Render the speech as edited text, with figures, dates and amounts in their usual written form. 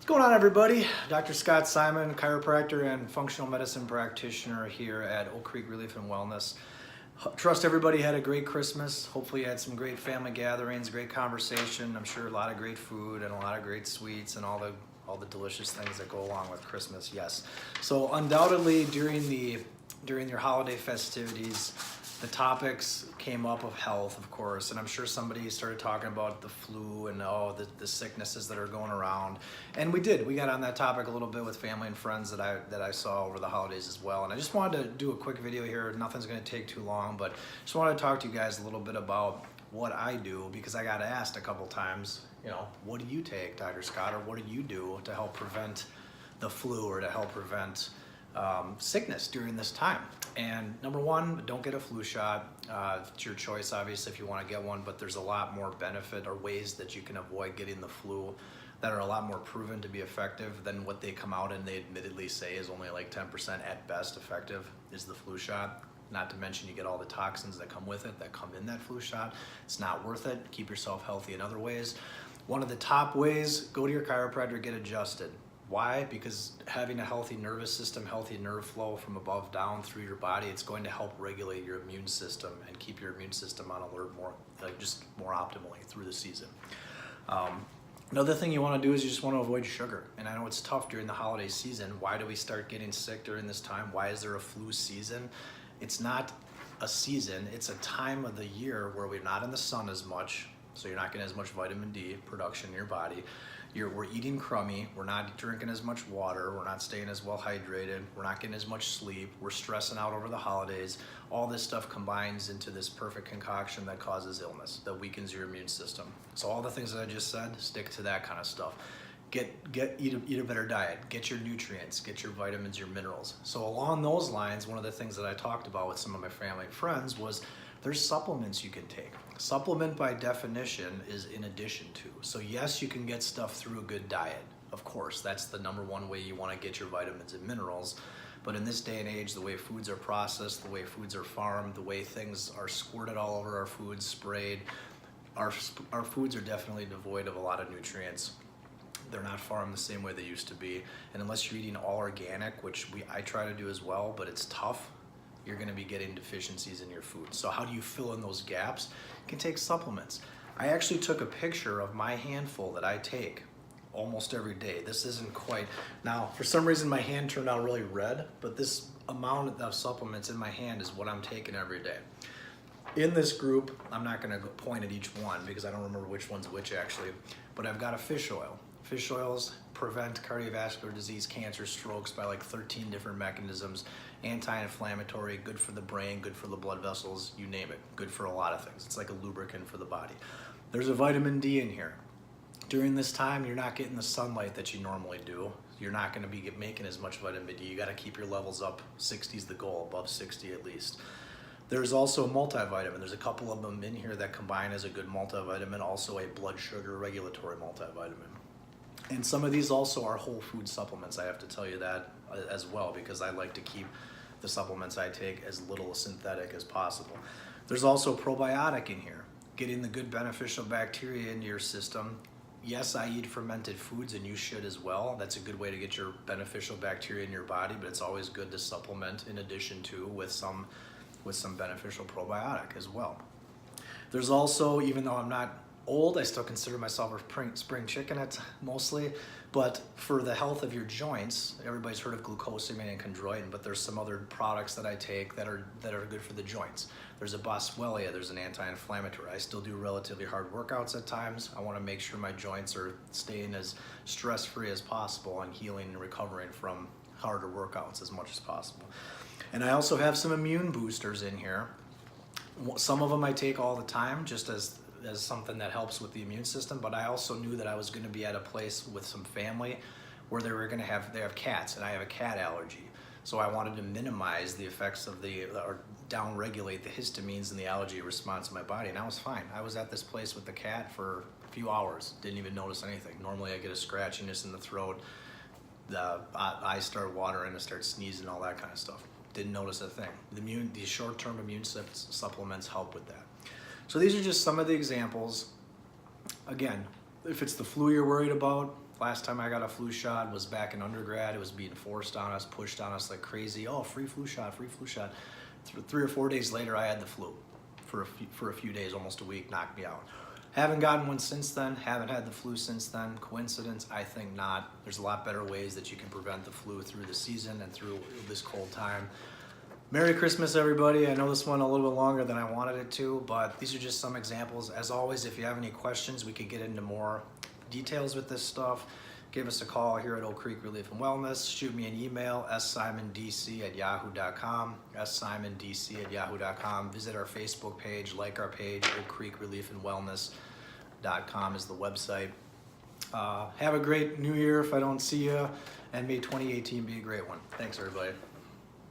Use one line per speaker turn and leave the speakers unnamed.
What's going on, everybody? Dr. Scott Simon, chiropractor and functional medicine practitioner here at Oak Creek Relief and Wellness. Trust everybody had a great Christmas. Hopefully you had some great family gatherings, great conversation. I'm sure a lot of great food and a lot of great sweets and all the delicious things that go along with Christmas. Yes. So undoubtedly during your holiday festivities, the topics came up of health, of course, and I'm sure somebody started talking about the flu and the sicknesses that are going around. And we got on that topic a little bit with family and friends that I saw over the holidays as well. And I just wanted to do a quick video here. Nothing's going to take too long, but just wanted to talk to you guys a little bit about what I do, because I got asked a couple times, what do you take, Dr. Scott, or what do you do to help prevent the flu or to help prevent sickness during this time? And number one, don't get a flu shot. It's your choice, obviously, if you want to get one, but there's a lot more benefit or ways that you can avoid getting the flu that are a lot more proven to be effective than what they come out and they admittedly say is only like 10% at best effective is the flu shot. Not to mention you get all the toxins that come with it, that come in that flu shot. It's not worth it. Keep yourself healthy in other ways. One of the top ways, go to your chiropractor, get adjusted. Why? Because having a healthy nervous system, healthy nerve flow from above down through your body, it's going to help regulate your immune system and keep your immune system on alert more optimally through the season. Another thing you want to do is you just want to avoid sugar. And I know it's tough during the holiday season. Why do we start getting sick during this time? Why is there a flu season? It's not a season, it's a time of the year where we're not in the sun as much, so you're not getting as much vitamin D production in your body. We're eating crummy, we're not drinking as much water, we're not staying as well hydrated, we're not getting as much sleep, we're stressing out over the holidays. All this stuff combines into this perfect concoction that causes illness, that weakens your immune system. So all the things that I just said, stick to that kind of stuff. Eat a better diet, get your nutrients, get your vitamins, your minerals. So along those lines, one of the things that I talked about with some of my family and friends was there's supplements you can take. Supplement by definition is in addition to. So yes, you can get stuff through a good diet. Of course, that's the number one way you want to get your vitamins and minerals. But in this day and age, the way foods are processed, the way foods are farmed, the way things are squirted all over our foods, sprayed, our foods are definitely devoid of a lot of nutrients. They're not farmed the same way they used to be. And unless you're eating all organic, which I try to do as well, but it's tough, you're going to be getting deficiencies in your food. So how do you fill in those gaps? You can take supplements. I actually took a picture of my handful that I take almost every day. This isn't quite, now for some reason my hand turned out really red, but this amount of supplements in my hand is what I'm taking every day. In this group, I'm not going to point at each one because I don't remember which one's which actually, but I've got a fish oil. Fish oils prevent cardiovascular disease, cancer, strokes by like 13 different mechanisms. Anti-inflammatory, good for the brain, good for the blood vessels, you name it. Good for a lot of things. It's like a lubricant for the body. There's a vitamin D in here. During this time, you're not getting the sunlight that you normally do. You're not going to be making as much vitamin D. You got to keep your levels up. 60 is the goal, above 60 at least. There's also a multivitamin. There's a couple of them in here that combine as a good multivitamin, also a blood sugar regulatory multivitamin. And some of these also are whole food supplements. I have to tell you that as well, because I like to keep the supplements I take as little synthetic as possible. There's also probiotic in here, getting the good beneficial bacteria into your system. Yes, I eat fermented foods and you should as well. That's a good way to get your beneficial bacteria in your body, but it's always good to supplement in addition to with some beneficial probiotic as well. There's also, even though I'm not old, I still consider myself a spring chicken mostly, but for the health of your joints, everybody's heard of glucosamine and chondroitin, but there's some other products that I take that are good for the joints. There's a Boswellia, there's an anti-inflammatory. I still do relatively hard workouts at times. I want to make sure my joints are staying as stress-free as possible and healing and recovering from harder workouts as much as possible. And I also have some immune boosters in here. Some of them I take all the time just as something that helps with the immune system, but I also knew that I was going to be at a place with some family where they have cats, and I have a cat allergy. So I wanted to minimize the effects of or down-regulate the histamines and the allergy response in my body, and I was fine. I was at this place with the cat for a few hours, didn't even notice anything. Normally I get a scratchiness in the throat, the eyes start watering, I start sneezing, all that kind of stuff. Didn't notice a thing. These short-term immune supplements help with that. So these are just some of the examples. Again, if it's the flu you're worried about, last time I got a flu shot was back in undergrad. It was being forced on us, pushed on us like crazy. Oh, free flu shot, free flu shot. 3 or 4 days later, I had the flu for a few days, almost a week, knocked me out. Haven't gotten one since then, haven't had the flu since then. Coincidence? I think not. There's a lot better ways that you can prevent the flu through the season and through this cold time. Merry Christmas, everybody. I know this went a little bit longer than I wanted it to, but these are just some examples. As always, if you have any questions, we could get into more details with this stuff. Give us a call here at Oak Creek Relief and Wellness. Shoot me an email, ssimondc@yahoo.com, ssimondc@yahoo.com. Visit our Facebook page, like our page, Oak Creek Relief and Wellness.com is the website. Have a great new year if I don't see you, and may 2018 be a great one. Thanks, everybody.